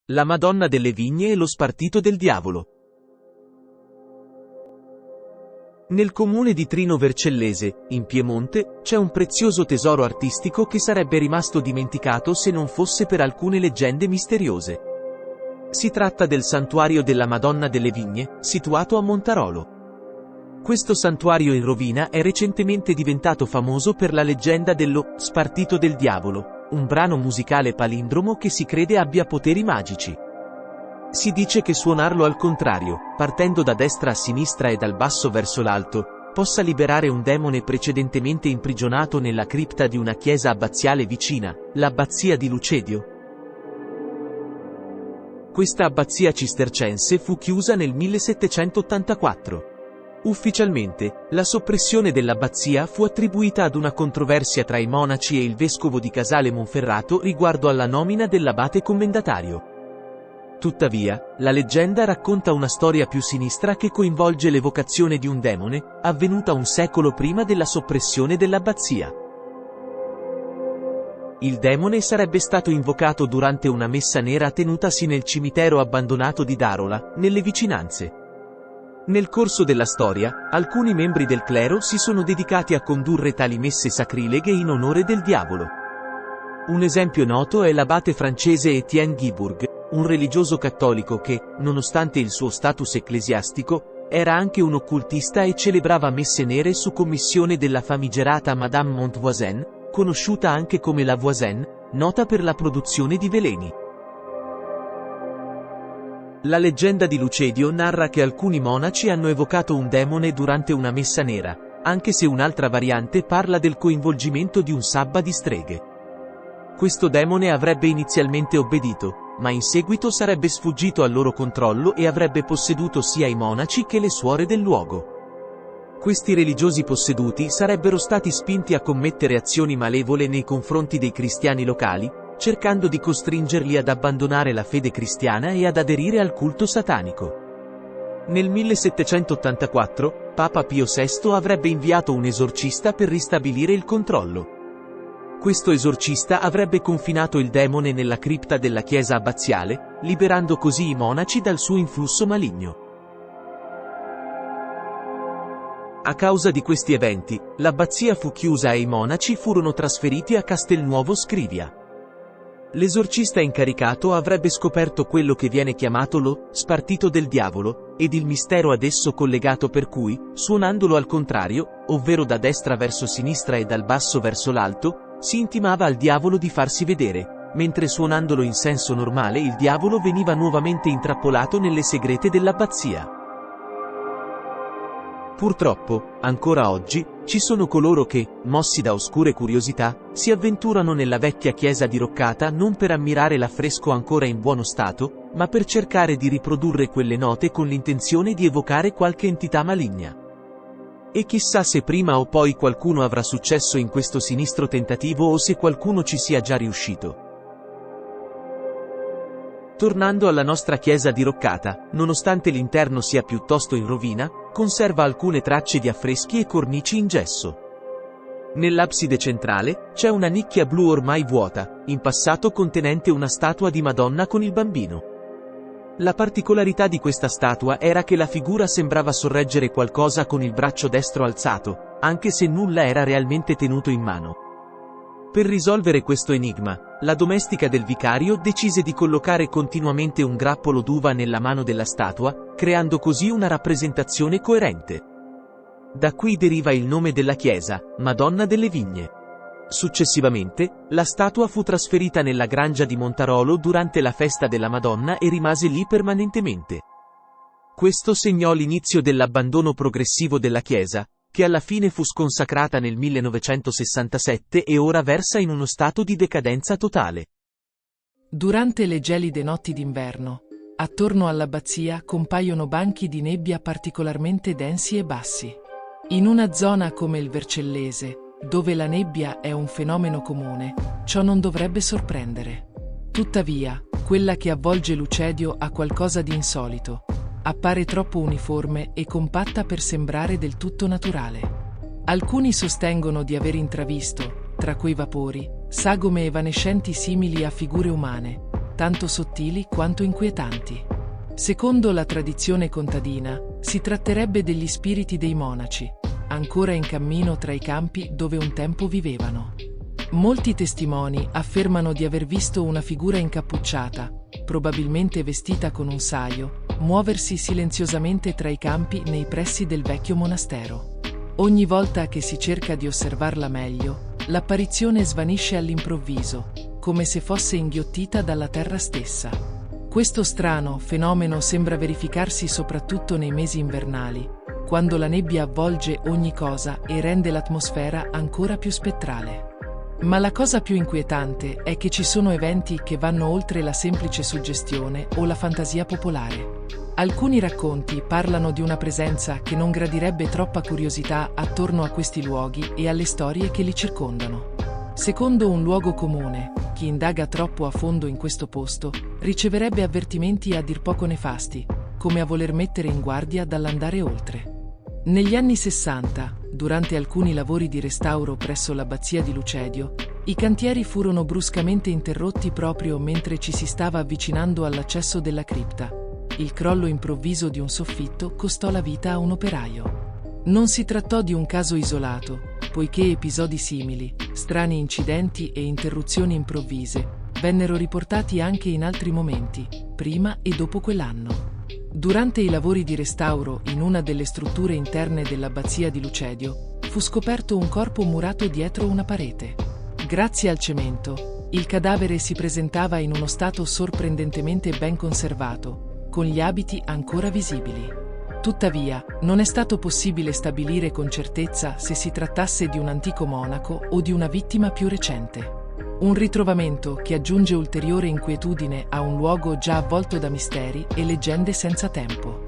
La Madonna delle Vigne e lo Spartito del Diavolo. Nel comune di Trino Vercellese, in Piemonte, c'è un prezioso tesoro artistico che sarebbe rimasto dimenticato se non fosse per alcune leggende misteriose. Si tratta del santuario della Madonna delle Vigne, situato a Montarolo. Questo santuario in rovina è recentemente diventato famoso per la leggenda dello Spartito del Diavolo, un brano musicale palindromo che si crede abbia poteri magici. Si dice che suonarlo al contrario, partendo da destra a sinistra e dal basso verso l'alto, possa liberare un demone precedentemente imprigionato nella cripta di una chiesa abbaziale vicina, l'abbazia di Lucedio. Questa abbazia cistercense fu chiusa nel 1784. Ufficialmente, la soppressione dell'abbazia fu attribuita ad una controversia tra i monaci e il vescovo di Casale Monferrato riguardo alla nomina dell'abate commendatario. Tuttavia, la leggenda racconta una storia più sinistra che coinvolge l'evocazione di un demone, avvenuta un secolo prima della soppressione dell'abbazia. Il demone sarebbe stato invocato durante una messa nera tenutasi nel cimitero abbandonato di Darola, nelle vicinanze. Nel corso della storia, alcuni membri del clero si sono dedicati a condurre tali messe sacrileghe in onore del diavolo. Un esempio noto è l'abate francese Étienne Guibourg, un religioso cattolico che, nonostante il suo status ecclesiastico, era anche un occultista e celebrava messe nere su commissione della famigerata Madame Montvoisin, conosciuta anche come la Voisin, nota per la produzione di veleni. La leggenda di Lucedio narra che alcuni monaci hanno evocato un demone durante una messa nera, anche se un'altra variante parla del coinvolgimento di un sabba di streghe. Questo demone avrebbe inizialmente obbedito, ma in seguito sarebbe sfuggito al loro controllo e avrebbe posseduto sia i monaci che le suore del luogo. Questi religiosi posseduti sarebbero stati spinti a commettere azioni malevole nei confronti dei cristiani locali, cercando di costringerli ad abbandonare la fede cristiana e ad aderire al culto satanico. Nel 1784, Papa Pio VI avrebbe inviato un esorcista per ristabilire il controllo. Questo esorcista avrebbe confinato il demone nella cripta della chiesa abbaziale, liberando così i monaci dal suo influsso maligno. A causa di questi eventi, l'abbazia fu chiusa e i monaci furono trasferiti a Castelnuovo Scrivia. L'esorcista incaricato avrebbe scoperto quello che viene chiamato lo Spartito del Diavolo, ed il mistero ad esso collegato per cui, suonandolo al contrario, ovvero da destra verso sinistra e dal basso verso l'alto, si intimava al diavolo di farsi vedere, mentre suonandolo in senso normale il diavolo veniva nuovamente intrappolato nelle segrete dell'abbazia. Purtroppo, ancora oggi, ci sono coloro che, mossi da oscure curiosità, si avventurano nella vecchia chiesa diroccata non per ammirare l'affresco ancora in buono stato, ma per cercare di riprodurre quelle note con l'intenzione di evocare qualche entità maligna. E chissà se prima o poi qualcuno avrà successo in questo sinistro tentativo o se qualcuno ci sia già riuscito. Tornando alla nostra chiesa diroccata, nonostante l'interno sia piuttosto in rovina, conserva alcune tracce di affreschi e cornici in gesso. Nell'abside centrale, c'è una nicchia blu ormai vuota, in passato contenente una statua di Madonna con il bambino. La particolarità di questa statua era che la figura sembrava sorreggere qualcosa con il braccio destro alzato, anche se nulla era realmente tenuto in mano. Per risolvere questo enigma, la domestica del vicario decise di collocare continuamente un grappolo d'uva nella mano della statua, creando così una rappresentazione coerente. Da qui deriva il nome della chiesa, Madonna delle Vigne. Successivamente, la statua fu trasferita nella grangia di Montarolo durante la festa della Madonna e rimase lì permanentemente. Questo segnò l'inizio dell'abbandono progressivo della chiesa, che alla fine fu sconsacrata nel 1967 e ora versa in uno stato di decadenza totale. Durante le gelide notti d'inverno, attorno all'abbazia compaiono banchi di nebbia particolarmente densi e bassi. In una zona come il Vercellese, dove la nebbia è un fenomeno comune, ciò non dovrebbe sorprendere. Tuttavia, quella che avvolge Lucedio ha qualcosa di insolito. Appare troppo uniforme e compatta per sembrare del tutto naturale. Alcuni sostengono di aver intravisto, tra quei vapori, sagome evanescenti simili a figure umane, tanto sottili quanto inquietanti. Secondo la tradizione contadina, si tratterebbe degli spiriti dei monaci, ancora in cammino tra i campi dove un tempo vivevano. Molti testimoni affermano di aver visto una figura incappucciata, probabilmente vestita con un saio, muoversi silenziosamente tra i campi nei pressi del vecchio monastero. Ogni volta che si cerca di osservarla meglio, l'apparizione svanisce all'improvviso, come se fosse inghiottita dalla terra stessa. Questo strano fenomeno sembra verificarsi soprattutto nei mesi invernali, quando la nebbia avvolge ogni cosa e rende l'atmosfera ancora più spettrale. Ma la cosa più inquietante è che ci sono eventi che vanno oltre la semplice suggestione o la fantasia popolare. Alcuni racconti parlano di una presenza che non gradirebbe troppa curiosità attorno a questi luoghi e alle storie che li circondano. Secondo un luogo comune, chi indaga troppo a fondo in questo posto riceverebbe avvertimenti a dir poco nefasti, come a voler mettere in guardia dall'andare oltre. Negli anni 60, durante alcuni lavori di restauro presso l'abbazia di Lucedio, i cantieri furono bruscamente interrotti proprio mentre ci si stava avvicinando all'accesso della cripta. Il crollo improvviso di un soffitto costò la vita a un operaio. Non si trattò di un caso isolato, poiché episodi simili, strani incidenti e interruzioni improvvise, vennero riportati anche in altri momenti, prima e dopo quell'anno. Durante i lavori di restauro in una delle strutture interne dell'abbazia di Lucedio, fu scoperto un corpo murato dietro una parete. Grazie al cemento, il cadavere si presentava in uno stato sorprendentemente ben conservato, con gli abiti ancora visibili. Tuttavia, non è stato possibile stabilire con certezza se si trattasse di un antico monaco o di una vittima più recente. Un ritrovamento che aggiunge ulteriore inquietudine a un luogo già avvolto da misteri e leggende senza tempo.